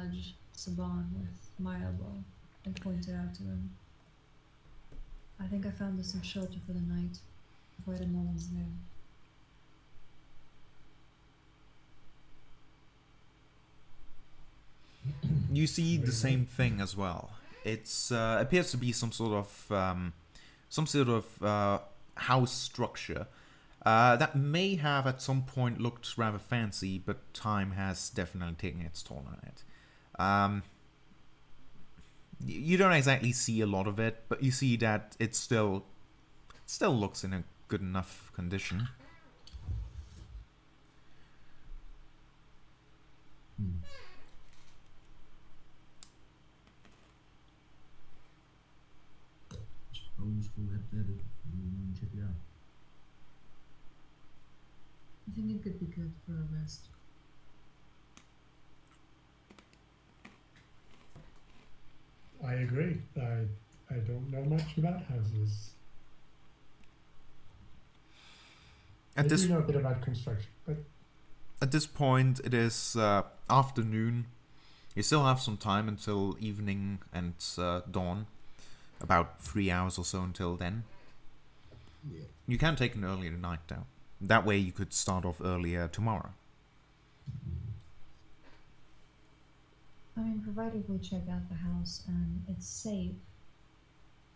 nudge Saban with my elbow and point it out to him. I think I found us some shelter for the night, provided no one's there. You see the same thing as well. It's appears to be some sort of house structure that may have at some point looked rather fancy, but time has definitely taken its toll on it. You don't exactly see a lot of it, but you see that it still looks in a good enough condition. Suppose we'll head there and check it out. I think it could be good for a rest. I agree. I don't know much about houses. I do know a bit about construction, but at this point, it is afternoon. You still have some time until evening and dawn. About 3 hours or so until then. Yeah. You can take an earlier night, though. That way you could start off earlier tomorrow. I mean, provided we check out the house and it's safe,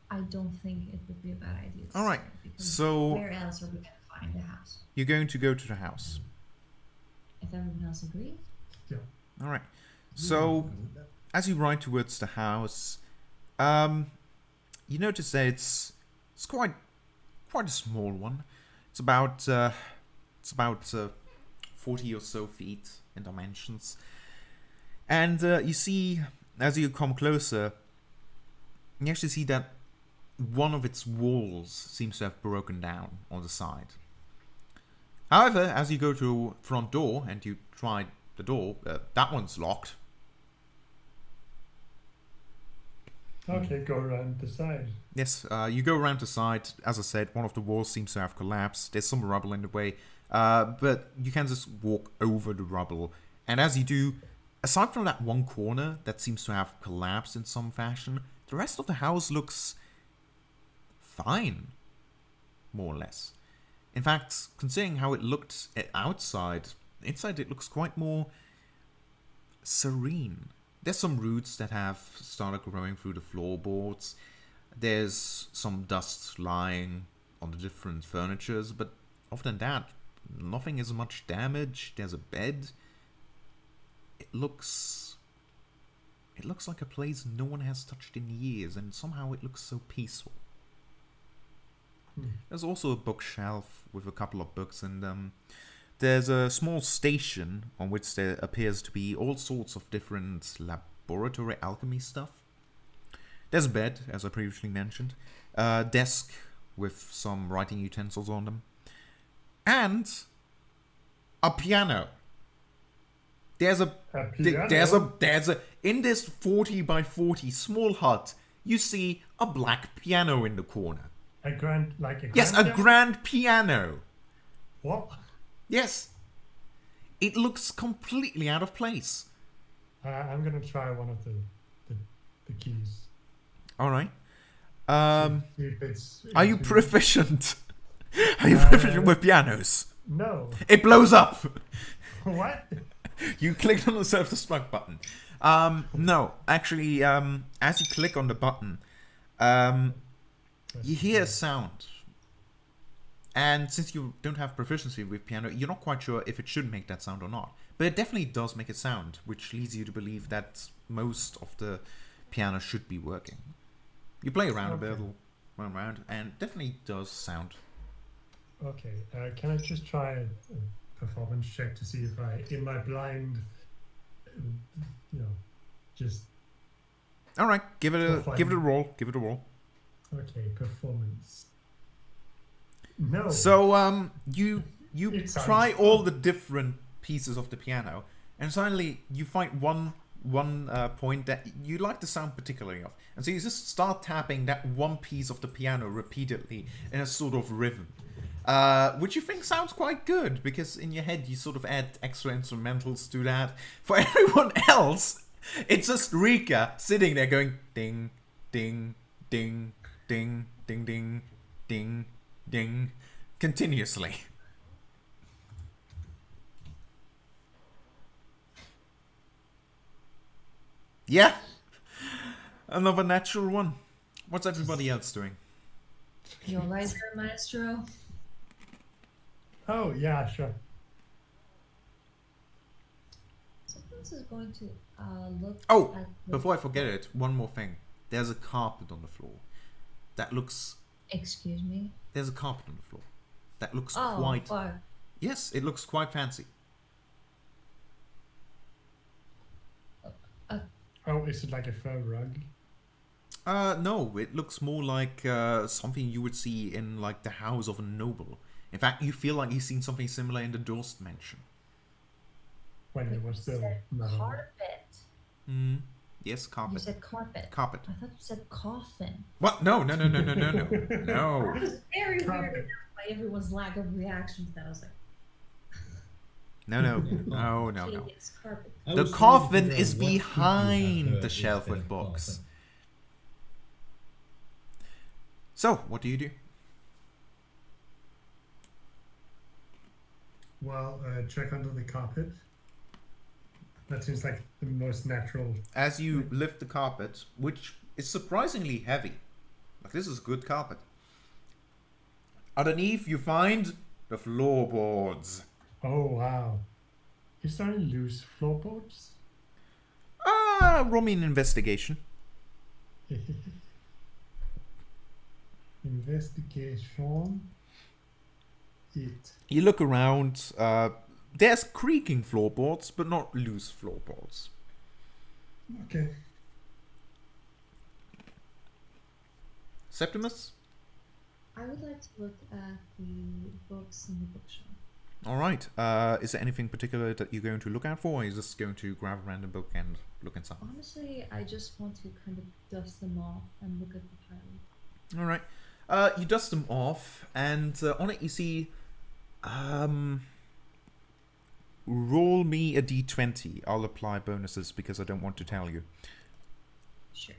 I don't think it would be a bad idea. All right, so where else are we going to find the house? You're going to go to the house. If everyone else agrees? Yeah. All right. So, as you ride towards the house, you notice that it's quite a small one. It's about 40 or so feet in dimensions. And you see, as you come closer, you actually see that one of its walls seems to have broken down on the side. However, as you go to front door and you try the door, that one's locked. Okay, go around the side. Yes, you go around the side. As I said, one of the walls seems to have collapsed. There's some rubble in the way, but you can just walk over the rubble. And as you do, aside from that one corner that seems to have collapsed in some fashion, the rest of the house looks fine, more or less. In fact, considering how it looked outside, inside it looks quite more serene. There's some roots that have started growing through the floorboards. There's some dust lying on the different furnitures, but other than that, nothing is much damage. There's a bed. It looks like a place no one has touched in years, and somehow it looks so peaceful. There's also a bookshelf with a couple of books in them. There's a small station on which there appears to be all sorts of different laboratory alchemy stuff. There's a bed, as I previously mentioned. A desk with some writing utensils on them. And a piano. There's a in this 40 by 40 small hut, you see a black piano in the corner. Yes, a grand piano. What? Yes. It looks completely out of place. I'm gonna try one of the keys. All right. See if it's are you proficient? Are you proficient with pianos? No. It blows up. What? You clicked on the self-destruct button. No, actually, as you click on the button, you hear a sound. And since you don't have proficiency with piano, you're not quite sure if it should make that sound or not. But it definitely does make a sound, which leads you to believe that most of the piano should be working. You play around a bit, run around, and definitely does sound. Okay, can I just try a performance check to see if in my blind, just... All right, give it a roll. Give it a roll. Okay, performance. No. So you try all fun. the different pieces of the piano, and suddenly you find one point that you like the sound particularly of, and so you just start tapping that one piece of the piano repeatedly in a sort of rhythm, which you think sounds quite good because in your head you sort of add extra instrumentals to that. For everyone else, It's just Rika sitting there going ding, ding, ding, ding, ding, ding, ding, ding, continuously. Yeah, another natural one. What's everybody else doing? You alright there, Maestro? Oh, yeah, sure. Someone is going to look Oh, at the... before I forget it, one more thing. There's a carpet on the floor. That looks... Excuse me? There's a carpet on the floor. That looks Oh, quite... fuck. Yes, it looks quite fancy. Oh, is it like a fur rug? No, it looks more like something you would see in like the house of a noble. In fact, you feel like you've seen something similar in the Durst mansion. When it was still said metal. carpet. Hmm. Yes, You carpet. said carpet. Carpet. I thought you said coffin. What? No, no, no, no, no, no, no. I No. was very Carpet. weirded out by everyone's lack of reaction to that. I was like, No, no, no, no, okay, no. it's carpet. I The was trying to coffin figure out is what could you have behind heard the shelf instead with of books. coffin. So, what do you do? Well, check under the carpet. That seems like the most natural. As you lift the carpet, which is surprisingly heavy, like this is good carpet. Underneath, you find the floorboards. Oh, wow. Is there any loose floorboards? Roll me an investigation. Investigation. It. You look around. There's creaking floorboards, but not loose floorboards. Okay. Septimus? I would like to look at the books in the bookshop. All right. Is there anything particular that you're going to look out for, or are you just going to grab a random book and look inside? Honestly, I just want to kind of dust them off and look at the pile. All right. You dust them off, and on it you see. Roll me a d20. I'll apply bonuses because I don't want to tell you. Sure.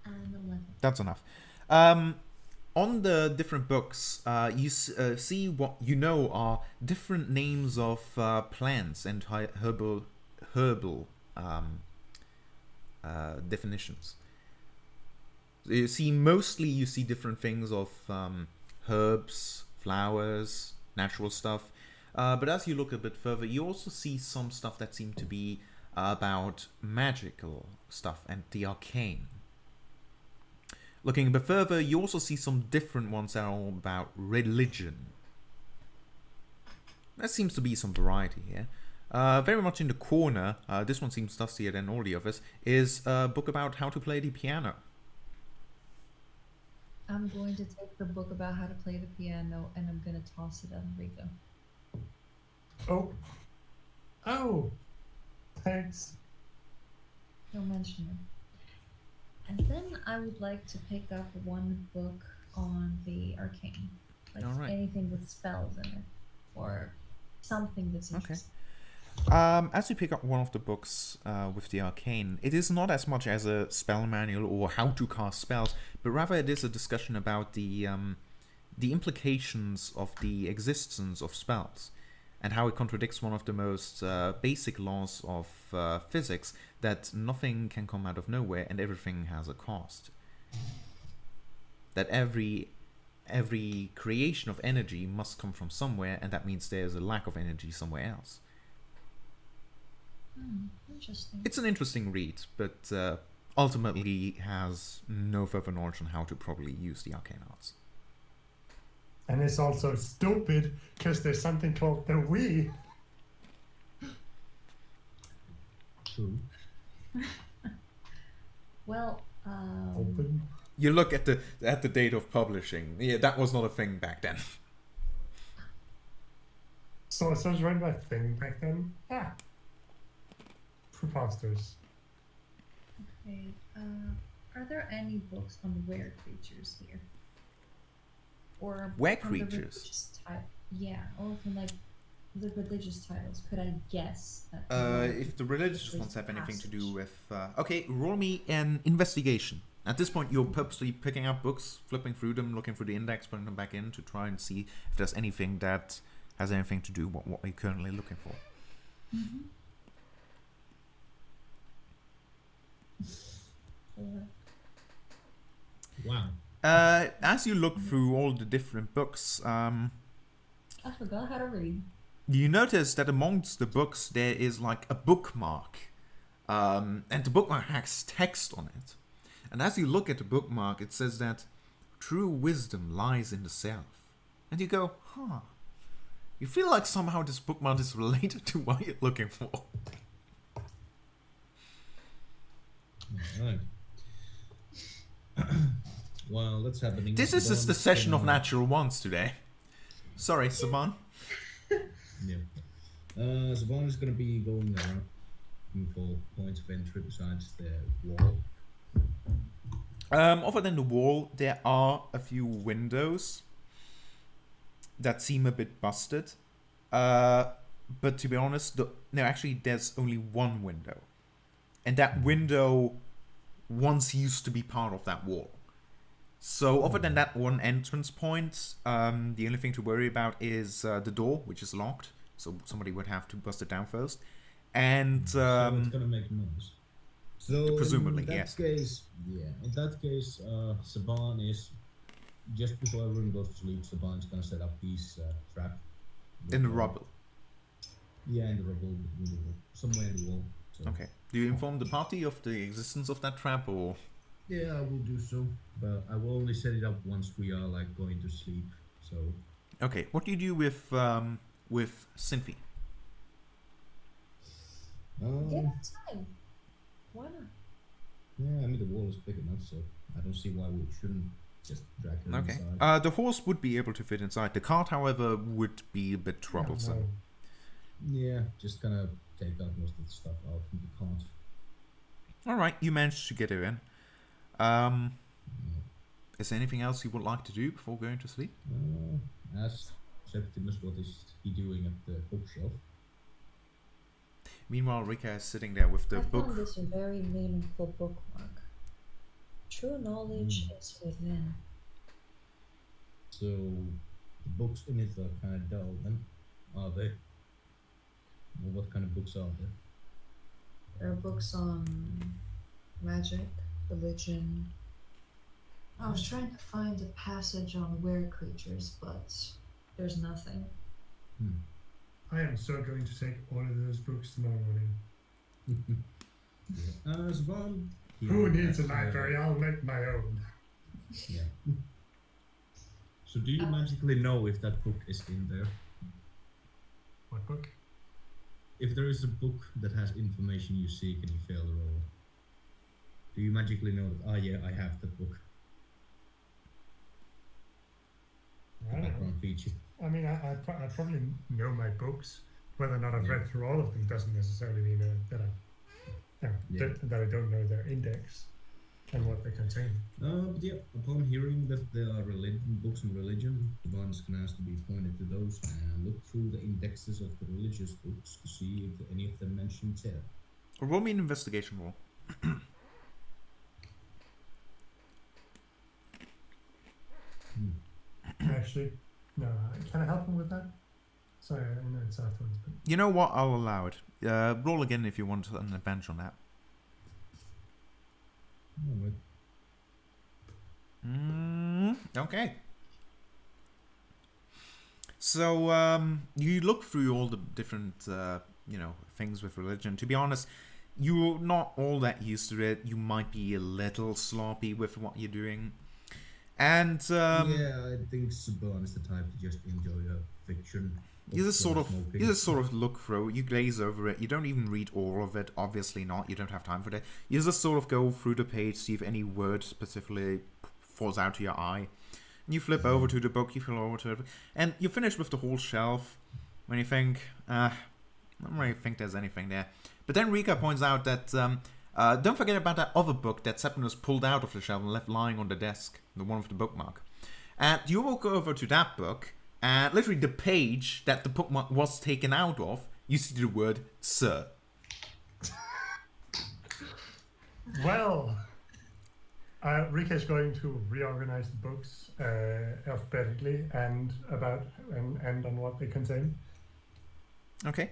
And 11. That's enough. On the different books, you see what you know are different names of plants and herbal definitions. You see different things of herbs, flowers, natural stuff. But as you look a bit further, you also see some stuff that seem to be about magical stuff and the arcane. Looking a bit further, you also see some different ones that are all about religion. There seems to be some variety here. Very much in the corner, this one seems dustier than all the others, is a book about how to play the piano. I'm going to take the book about how to play the piano and I'm going to toss it at Rico. Oh. Oh. Thanks. No mention it. And then I would like to pick up one book on the arcane. Like Alright. anything with spells in it. Or something that's interesting. As you pick up one of the books with the arcane, it is not as much as a spell manual or how to cast spells, but rather it is a discussion about the implications of the existence of spells and how it contradicts one of the most basic laws of physics, that nothing can come out of nowhere and everything has a cost. That every creation of energy must come from somewhere, and that means there's a lack of energy somewhere else. Interesting. It's an interesting read, but ultimately has no further knowledge on how to properly use the arcane arts. And it's also stupid because there's something called the we. True. Well, Open. You look at the date of publishing. Yeah, that was not a thing back then. So it was run by thing back then. Ah. Preposterous. okay. Are there any books on rare creatures here? or Were from the creatures? religious yeah, or from like the religious titles. Could I guess that? one If the religious is ones have anything to do passage? with... okay, roll me an investigation. At this point, you're purposely picking up books, flipping through them, looking through the index, putting them back in to try and see if there's anything that has anything to do with what you're currently looking for. Mm-hmm. Wow. As you look through all the different books, I forgot how to read. you notice that amongst the books there is like a bookmark. And the bookmark has text on it. And as you look at the bookmark, it says that true wisdom lies in the self. And you go, huh. You feel like somehow this bookmark is related to what you're looking for. Alright. Well, that's happening. This is just the Saban's session of gonna- natural ones today. Sorry, Saban. Yeah. Saban is going to be going around looking for points of entry besides the wall. Other than the wall, there are a few windows that seem a bit busted. But to be honest, no, actually, there's only one window. And that window once used to be part of that wall. So other than that one entrance point, the only thing to worry about is the door, which is locked. So somebody would have to bust it down first. And So it's going to make noise. So presumably, in that yes. case, yeah. In that case, Saban is just before everyone goes to sleep. Saban's going to set up his trap In the rubble. Yeah, in the rubble, somewhere in the wall. So. Okay. Do you inform the party of the existence of that trap, or? Yeah, I will do so, but I will only set it up once we are like going to sleep. So. Okay. What do you do with Cynthia? Give it time. Why not? Yeah, I mean the wall is big enough, so I don't see why we shouldn't just drag her Okay. inside. The horse would be able to fit inside. The cart, however, would be a bit troublesome. Yeah, just gonna take out most of the stuff out from the cart. All right, you managed to get her in. Is there anything else you would like to do before going to sleep? Ask Septimus what is he doing at the bookshelf. Meanwhile, Rika is sitting there with the I book. found this a very meaningful bookmark. True knowledge is within. So the books in it are kind of dull, then, are they? Well, what kind of books are there? There are books on magic, religion. I was trying to find a passage on were creatures, but there's nothing. I am so going to take all of those books tomorrow morning. Saban. Who needs a library? I'll make my own. Yeah. So do you magically know if that book is in there? What book? If there is a book that has information you seek and you fail the roll, do you magically know that, yeah, I have that book? I don't know. Background feature. I mean, I probably know my books. Whether or not I've read through all of them doesn't necessarily mean that I don't know their index and what they contain. But yeah, upon hearing that there are books on religion, the one's gonna have to be pointed to those and look through the indexes of the religious books to see if any of them mention terror. Roll me an investigation roll. Actually, no. Can I help him with that? Sorry, I know it's afterwards, but You know what? I'll allow it. Roll again if you want an advantage on that. Okay. So you look through all the different things with religion. To be honest, you're not all that used to it. You might be a little sloppy with what you're doing. And yeah, I think Saban is the type to just enjoy a fiction. you just sort of look through, you glaze over it, you don't even read all of it, obviously not, you don't have time for that. You just sort of go through the page, see if any word specifically falls out to your eye. And you flip over to the book, you flip over to it, and you finish with the whole shelf when you think, I don't really think there's anything there. But then Rika points out that, don't forget about that other book that Septimus pulled out of the shelf and left lying on the desk, the one with the bookmark. And you walk over to that book, and literally the page that the bookmark was taken out of, you see the word "Sir." Well, Rika is going to reorganize the books alphabetically and on what they contain. Okay.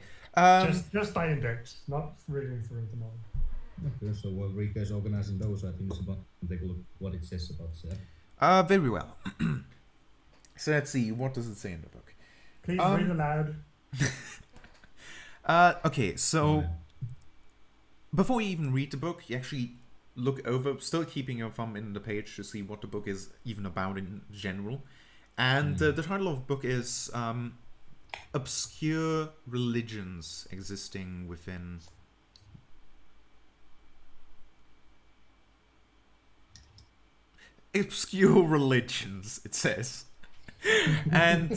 Just by index, not reading through them all. Okay, so while Rika is organizing those, I think it's about to take a look what it says about Sir. Very well. So let's see, what does it say in the book? Please read aloud. Okay, so before you even read the book, you actually look over, still keeping your thumb in the page to see what the book is even about in general. And the title of the book is Obscure Religions Existing Within... Obscure religions, it says. And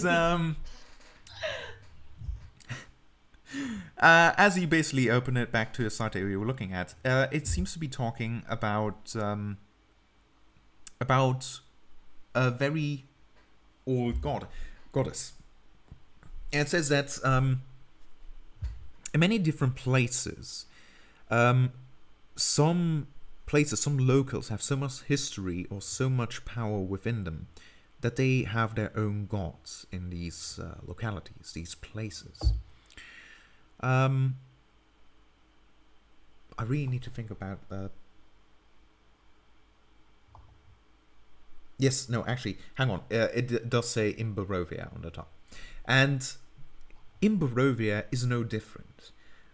as you basically open it back to the site that you were looking at, it seems to be talking about a very old goddess. And it says that in many different places, some locals have so much history or so much power within them that they have their own gods in these localities, these places. I really need to think about yes, no, actually, hang on. It does say in Barovia on the top. And in Barovia is no different.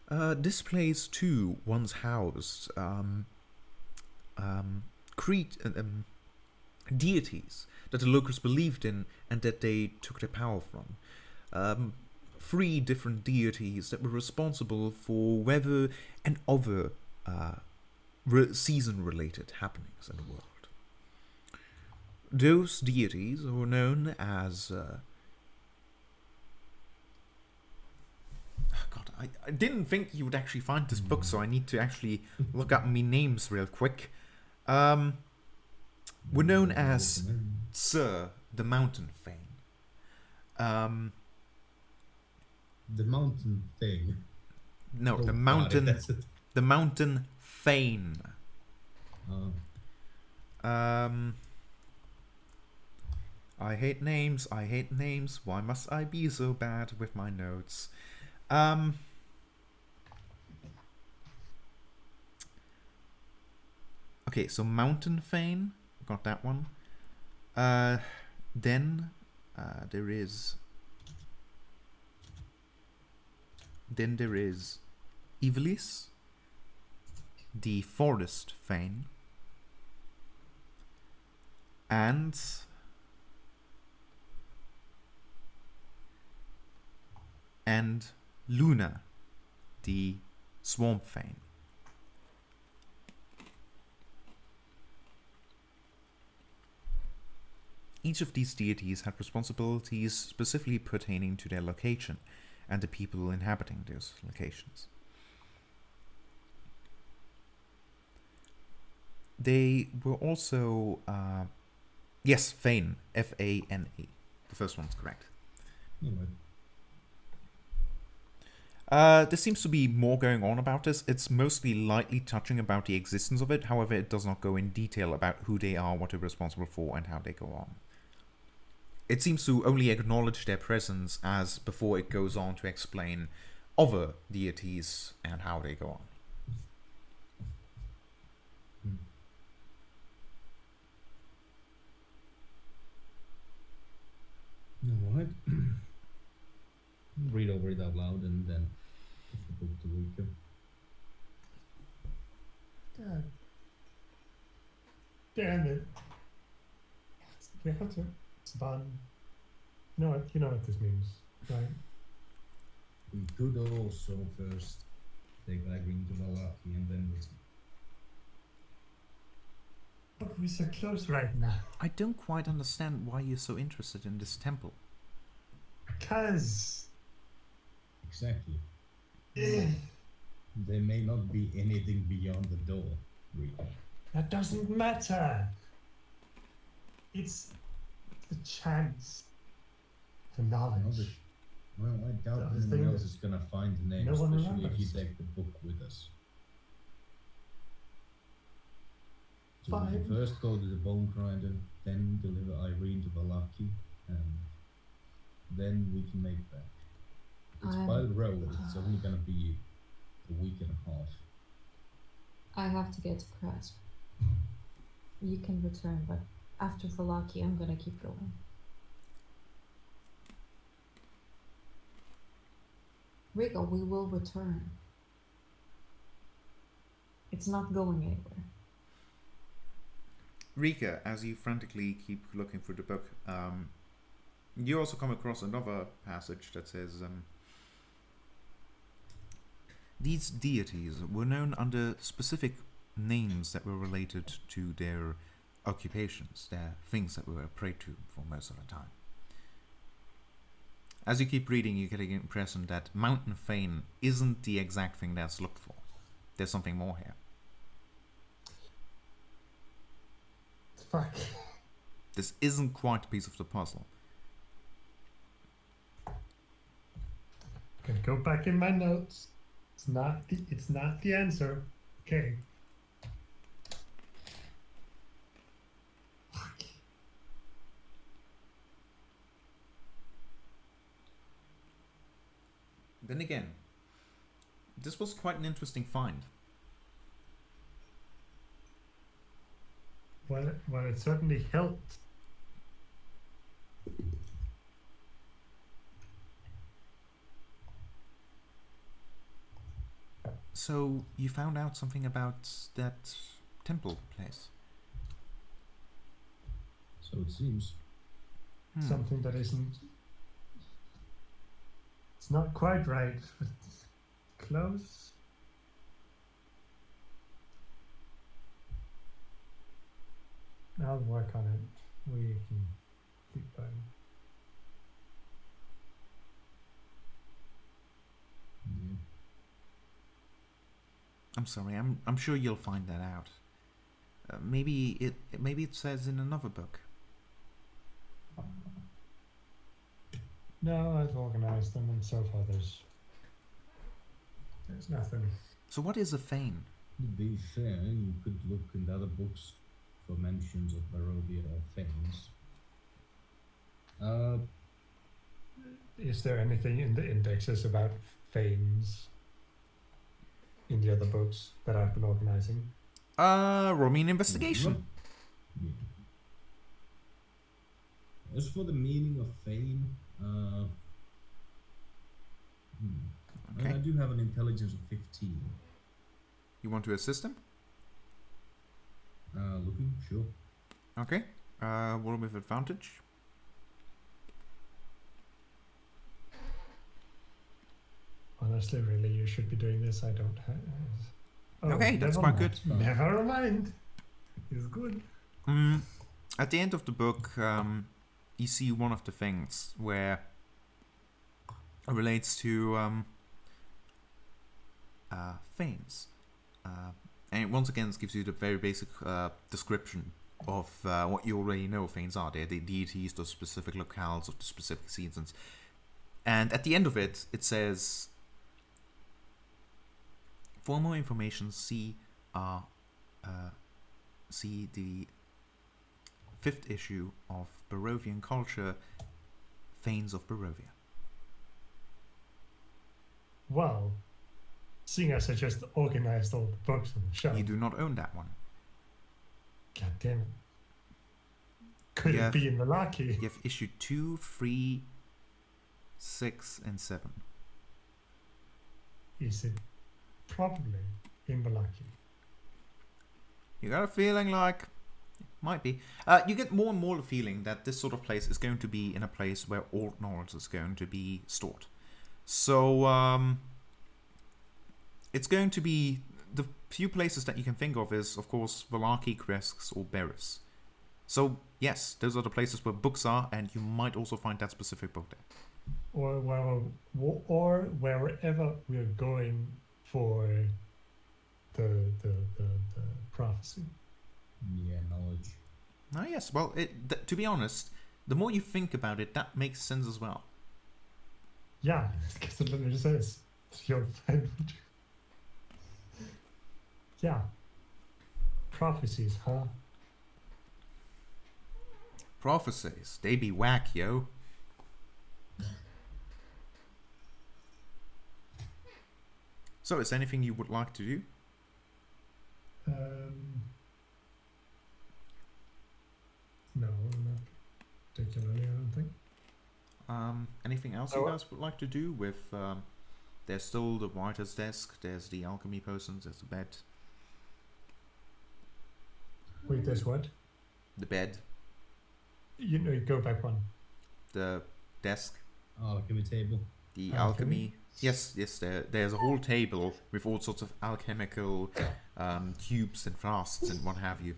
This place too once housed deities that the locals believed in and that they took their power from. 3 different deities that were responsible for weather and other season-related happenings in the world. Those deities were known as... God, I didn't think you would actually find this book, so I need to actually look up me names real quick. Were known as Sir the Mountain Thane. The mountain thing. No, Oh, the mountain. God, that's it. The mountain Thane. I hate names. I hate names. Why must I be so bad with my notes? Okay, so mountain Thane. Got that one. Then there is. Then there is Ivelis, the forest Thane, and Luna, the swamp Thane. Each of these deities had responsibilities specifically pertaining to their location and the people inhabiting those locations. They were also, yes, Fane, F-A-N-E. The first one's correct. There seems to be more going on about this. It's mostly lightly touching about the existence of it. However, it does not go in detail about who they are, what they're responsible for, and how they go on. It seems to only acknowledge their presence as before it goes on to explain other deities and how they go on. Alright. Read over it out loud and then give the book to Rika. God damn it. We have to. It's done. You know what this means, right? We could also first take Agrin to Valaki and then But we're so close right now. I don't quite understand why you're so interested in this temple. Because... Exactly. There may not be anything beyond the door, Rika. That doesn't matter. It's the chance for knowledge. Well, I doubt The anyone thing else is gonna find the name, no one especially if you remembers. take the book with us. So we Fine. can first go to the Bone Grinder, then deliver Irene to Valaki, and then we can make back. It's by the road, it's only gonna be a week and a half. I have to get to Grasp. You can return, but after Valaki, I'm gonna keep going. Rico, we will return. It's not going anywhere. Rika, as you frantically keep looking through the book, you also come across another passage that says, these deities were known under specific names that were related to their occupations, their things that were prayed to for most of the time. As you keep reading, you get the impression that Mountain Fane isn't the exact thing that's looked for. There's something more here. Fuck. This isn't quite a piece of the puzzle. Gonna go back in my notes. It's not the answer. Okay. Fuck. Then again, this was quite an interesting find. Well, it certainly helped. So, you found out something about that temple place? So it seems. Something that isn't. It's not quite right, but close. I'll work on it. We can keep going. Yeah. I'm sorry, I'm sure you'll find that out. Maybe it says in another book. No, I've organized them, and so far there's nothing. So what is a fane? To be fair, you could look in the other books for mentions of Barovia or Fanes. Is there anything in the indexes about fanes in the other books that I've been organizing? Roll me an investigation. Yeah. As for the meaning of Fane, Okay. I do have an intelligence of 15. You want to assist him? Looking, sure. Okay. Roll with advantage. Honestly, really, you should be doing this. I don't have. Okay, that's never quite mind. good. Never mind. It's good. At the end of the book, you see one of the things where it relates to fanes. And it once again gives you the very basic description of what you already know fanes are. They're the deities, the specific locales of the specific seasons. And at the end of it, it says, for more information, see the 5th issue of Barovian Culture, Fanes of Barovia. Well, seeing as I just organized all the books on the shelf. You do not own that one. God damn it. Could it be in the Lucky? You have issue 2, 3, 6, and 7. Is it probably in the Lucky? You got a feeling like it might be. You get more and more the feeling that this sort of place is going to be in a place where old knowledge is going to be stored. So, it's going to be the few places that you can think of is, of course, Valaki, Kresk, or Beris. So, yes, those are the places where books are, and you might also find that specific book there. Or wherever we're going for the prophecy. Yeah, knowledge. Ah, yes. Well, to be honest, the more you think about it, that makes sense as well. Yeah, because it literally says you'll find. Yeah. Prophecies, huh? Prophecies, they be whack, yo. So, is there anything you would like to do? No, not particularly, I don't think. Anything else you guys would like to do with, there's still the writer's desk, there's the alchemy potions, there's the bed. Wait, there's what? The bed. You know, you go back one. The desk. Alchemy table. The alchemy. Yes, there's a whole table with all sorts of alchemical tubes and flasks and what have you.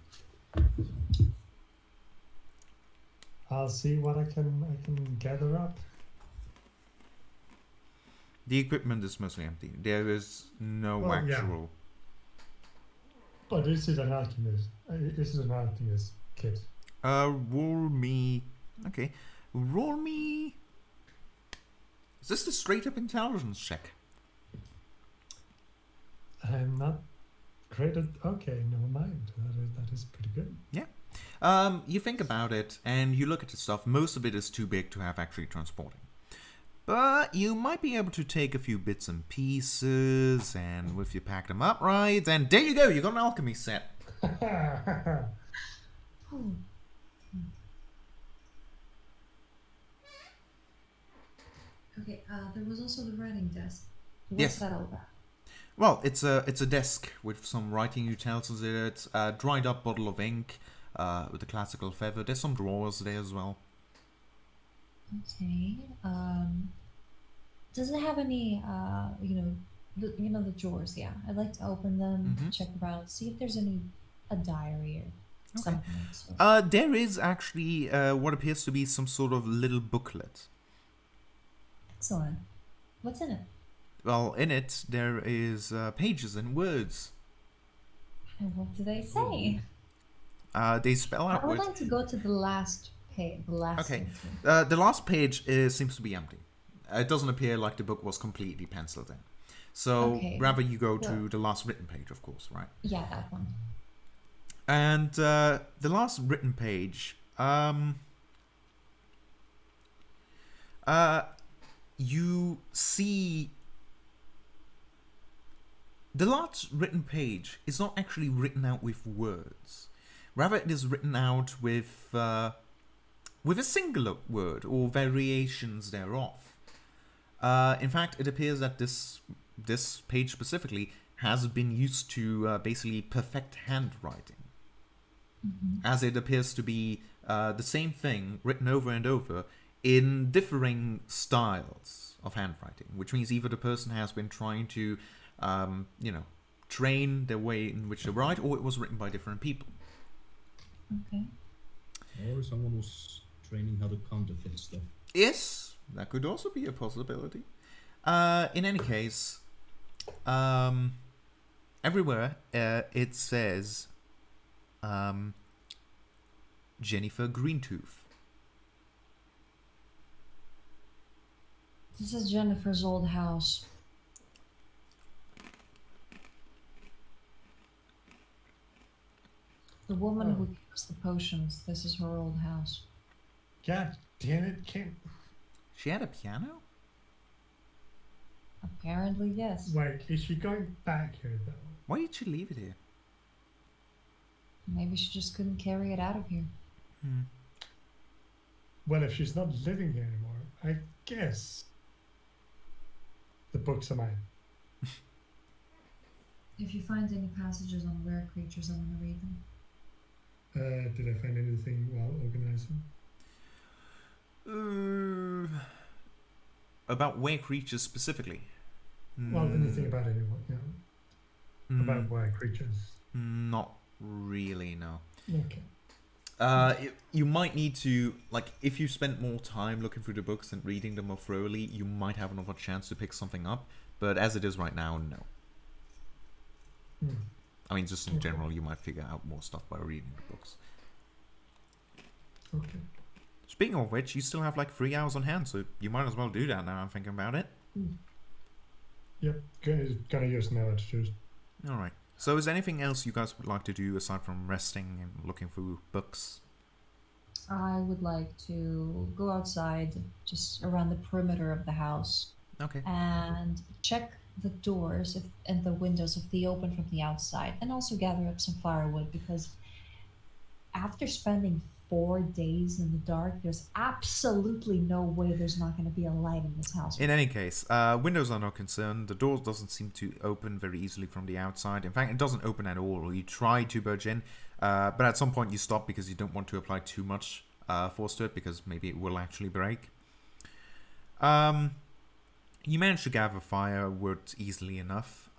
I'll see what I can gather up. The equipment is mostly empty. There is no actual. Yeah. But this is an alchemist. This is an alchemist kit. Roll me. Okay, roll me. Is this the straight up intelligence check? I'm not great at. Okay, never mind. That is pretty good. Yeah. You think about it and you look at the stuff. Most of it is too big to have actually transporting. But you might be able to take a few bits and pieces, and if you pack them up right, and there you go, you got an alchemy set. Okay, there was also the writing desk. What's Yes. that all about? Well, it's a desk with some writing utensils in it, a dried up bottle of ink with a classical feather. There's some drawers there as well. Okay. Does it have any, the drawers? Yeah, I'd like to open them, check around, see if there's a diary or something. There is actually what appears to be some sort of little booklet. Excellent. What's in it? Well, in it there is pages and words. And what do they say? They spell out I would words. like to go to the last page. The last. Okay. entry. The last page seems to be empty. It doesn't appear like the book was completely penciled in. So Okay. rather you go to the last written page, of course, right? Yeah, that one. And the last written page, you see the last written page is not actually written out with words. Rather, it is written out with a singular word or variations thereof. In fact, it appears that this page specifically has been used to basically perfect handwriting, as it appears to be the same thing written over and over in differing styles of handwriting, which means either the person has been trying to, train the way in which they write, or it was written by different people. Okay. Or someone was training how to counterfeit stuff. Yes, that could also be a possibility. In any case, everywhere it says Jennifer Greentooth. This is Jennifer's old house. The woman who gave us the potions. This is her old house. God damn it, Kim. She had a piano? Apparently, yes. Wait, is she going back here though? Why did she leave it here? Maybe she just couldn't carry it out of here. Well, if she's not living here anymore, I guess the books are mine. If you find any passages on rare creatures, I want to read them. Did I find anything while organizing? About were creatures specifically? Well, anything about anyone, about were creatures. Not really, no. Okay. You might need to, like, if you spent more time looking through the books and reading them more thoroughly, you might have another chance to pick something up. But as it is right now, no. I mean, just in general, you might figure out more stuff by reading the books. Okay. Speaking of which, you still have like 3 hours on hand, so you might as well do that now I'm thinking about it. Yep, gonna use now to choose. Alright. So is there anything else you guys would like to do aside from resting and looking through books? I would like to go outside, just around the perimeter of the house, Okay. and check the doors and the windows if they open from the outside, and also gather up some firewood because after spending 4 days in the dark, there's absolutely no way there's not going to be a light in this house. In any case, windows are no concern. The door doesn't seem to open very easily from the outside. In fact, it doesn't open at all. You try to budge in, but at some point you stop because you don't want to apply too much force to it because maybe it will actually break. You manage to gather firewood easily enough.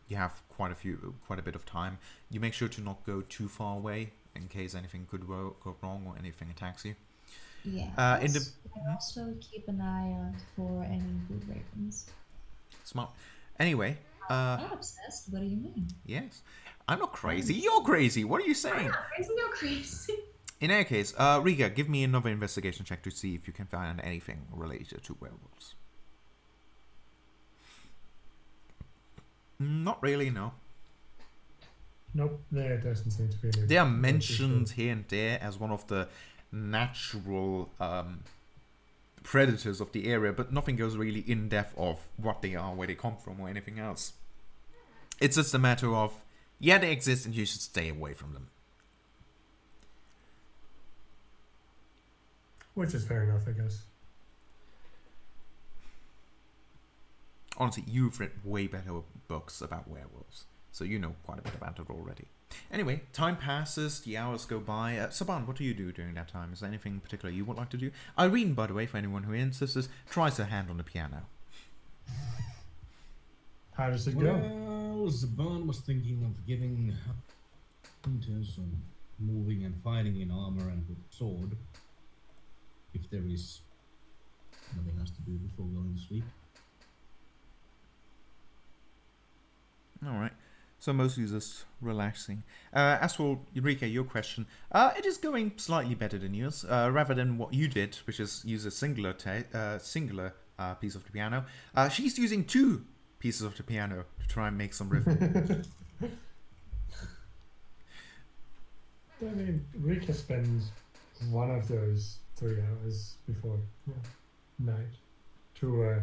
You have quite a bit of time. You make sure to not go too far away in case anything could go wrong or anything attacks you. Yeah. I also keep an eye out for any blue ravens. Smart. Anyway. I'm obsessed. What do you mean? Yes. I'm not crazy. You're crazy. What are you saying? I'm not crazy. You're crazy. In any case, Riga, give me another investigation check to see if you can find anything related to werewolves. Not really, no. Nope, there doesn't seem to be any. They are mentioned here and there as one of the natural predators of the area, but nothing goes really in depth of what they are, where they come from, or anything else. It's just a matter of, yeah, they exist and you should stay away from them. Which is fair enough, I guess. Honestly, you've read way better books about werewolves, so you know quite a bit about it already. Anyway, time passes, the hours go by. Saban, what do you do during that time? Is there anything particular you would like to do? Irene, by the way, for anyone who insists, tries her hand on the piano. How does it go? Well, Saban was thinking of giving hunters some moving and fighting in armor and with sword, if there is nothing else to do before going to sleep. Alright, so mostly just relaxing. As for Eureka, your question, it is going slightly better than yours. Rather than what you did, which is use a singular piece of the piano, she's using 2 pieces of the piano to try and make some rhythm. I mean, Rika spends one of those 3 hours before night to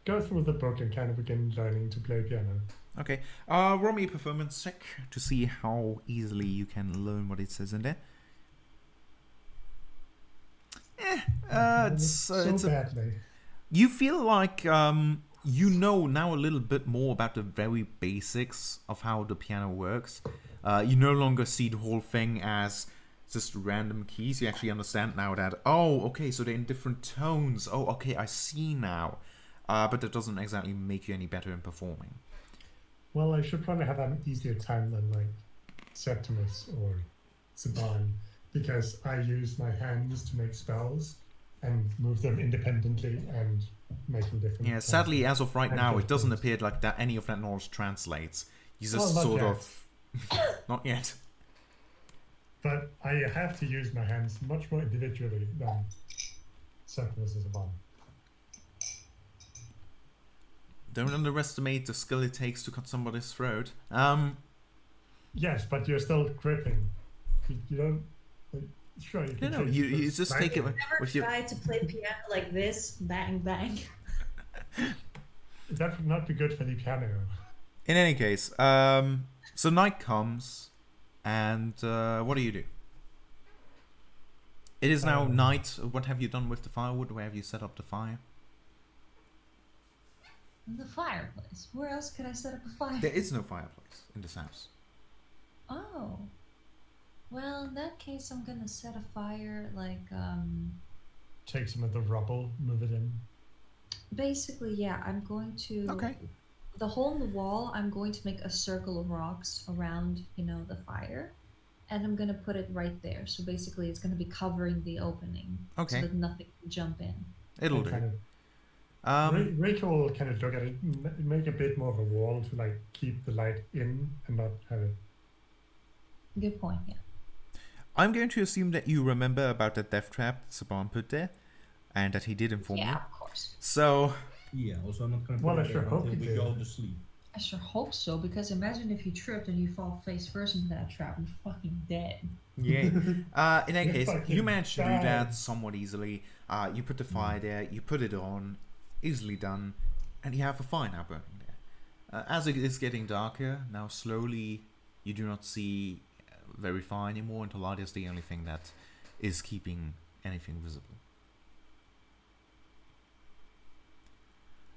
go through the book and kind of begin learning to play piano. Okay, roll me a performance check to see how easily you can learn what it says in there. It's badly. You feel like you know now a little bit more about the very basics of how the piano works. You no longer see the whole thing as just random keys. You actually understand now that, oh, okay, so they're in different tones. Oh, okay, I see now. But that doesn't exactly make you any better in performing. Well, I should probably have an easier time than like Septimus or Saban, because I use my hands to make spells and move them independently and make them different. Yeah, sadly, as of right now, it doesn't appear like that any of that knowledge translates. You just sort of... Not yet. But I have to use my hands much more individually than Septimus and Saban. Don't underestimate the skill it takes to cut somebody's throat. Yes, but you're still gripping. You don't... Sure, you can you just take it with your... Never try to play piano like this, bang, bang. That would not be good for the piano. In any case, so night comes, and what do you do? It is now night. What have you done with the firewood? Where have you set up the fire? The fireplace. Where else could I set up a fire? There is no fireplace in this house. Oh. Well, in that case, I'm gonna set a fire, like, take some of the rubble, move it in. Basically, yeah, I'm going to... Okay. The hole in the wall, I'm going to make a circle of rocks around, the fire. And I'm gonna put it right there. So basically, it's gonna be covering the opening. Okay. So that nothing can jump in. It'll do. Rachel will kind of look at it, make a bit more of a wall to, like, keep the light in and not have it... Good point, yeah. I'm going to assume that you remember about that death trap that Saban put there, and that he did inform Yeah, you. of course. So, Yeah, also I'm not gonna Well, put I it sure there hope until you we go did. to sleep. I sure hope so, because imagine if you tripped and you fall face first into that trap, you're fucking dead. yeah. In any You're case, you fucking managed to do bad. that somewhat easily. You put the fire there, you put it on, easily done, and you have a fire now burning there. As it is getting darker, now slowly you do not see very far anymore, and the light is the only thing that is keeping anything visible.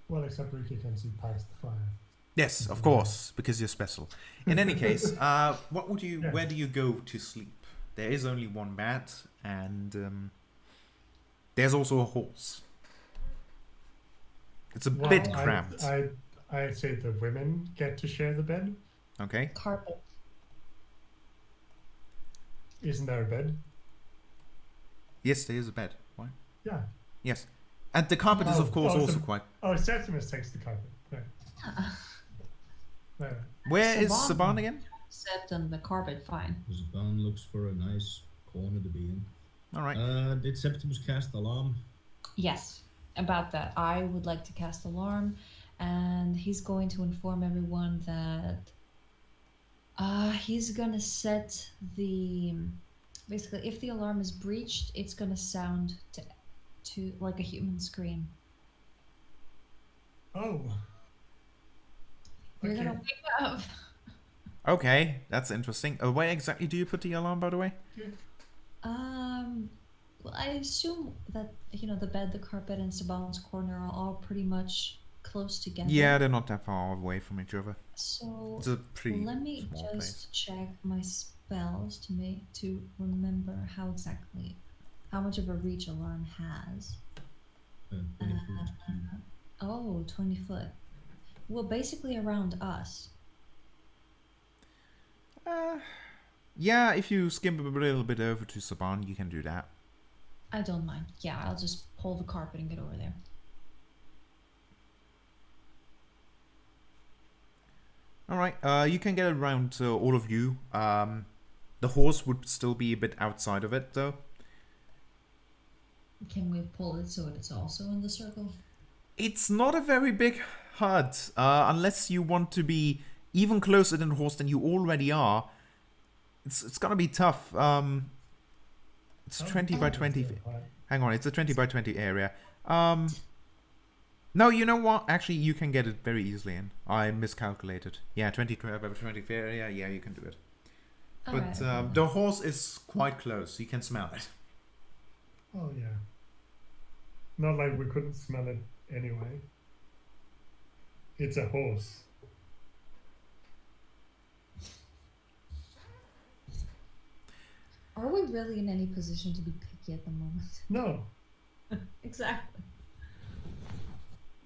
Well, except Ricky can see past the fire. Yes, of course, because you're special. In any case, what would you? Yeah. Where do you go to sleep? There is only one bed, and there's also a horse. It's a Well, bit cramped. I'd say the women get to share the bed. Okay. Carpet. Isn't there a bed? Yes, there is a bed. Why? Yeah. Yes, and the carpet is of course also so- quite. Oh, Septimus takes the carpet. Right. Right. Where is Saban. Saban again? Except on the carpet, fine. Zaban looks for a nice corner to be in. All right. Did Septimus cast alarm? Yes, about that. I would like to cast alarm, and he's going to inform everyone that he's gonna set the basically if the alarm is breached, it's gonna sound to like a human scream. Oh. You're Okay. gonna wake up. Okay, that's interesting. Where exactly do you put the alarm, by the way? Well, I assume that the bed, the carpet, and Saban's corner are all pretty much close together. Yeah, they're not that far away from each other. So It's a pretty let me small just place. check my spells to remember how much of a reach alarm has. 20 foot. Oh, 20 foot. Well, basically around us. Yeah, if you skim a little bit over to Saban, you can do that. I don't mind. Yeah, I'll just pull the carpet and get over there. All right. You can get around all of you. The horse would still be a bit outside of it, though. Can we pull it so it's also in the circle? It's not a very big hut, unless you want to be even closer than the horse than you already are. It's gonna be tough. It's 20 by 20. Hang on, it's a 20 by 20 area. No, you know what? Actually, you can get it very easily in. I miscalculated. Yeah, 20 by 20 area. Yeah, you can do it. But the horse is quite close. You can smell it. Oh yeah. Not like we couldn't smell it anyway. It's a horse. Are we really in any position to be picky at the moment? No. Exactly.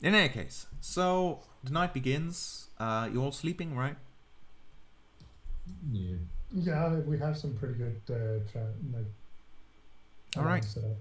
In any case, so the night begins. You're all sleeping, right? Yeah. Yeah, we have some pretty good like. All right. alarms set up.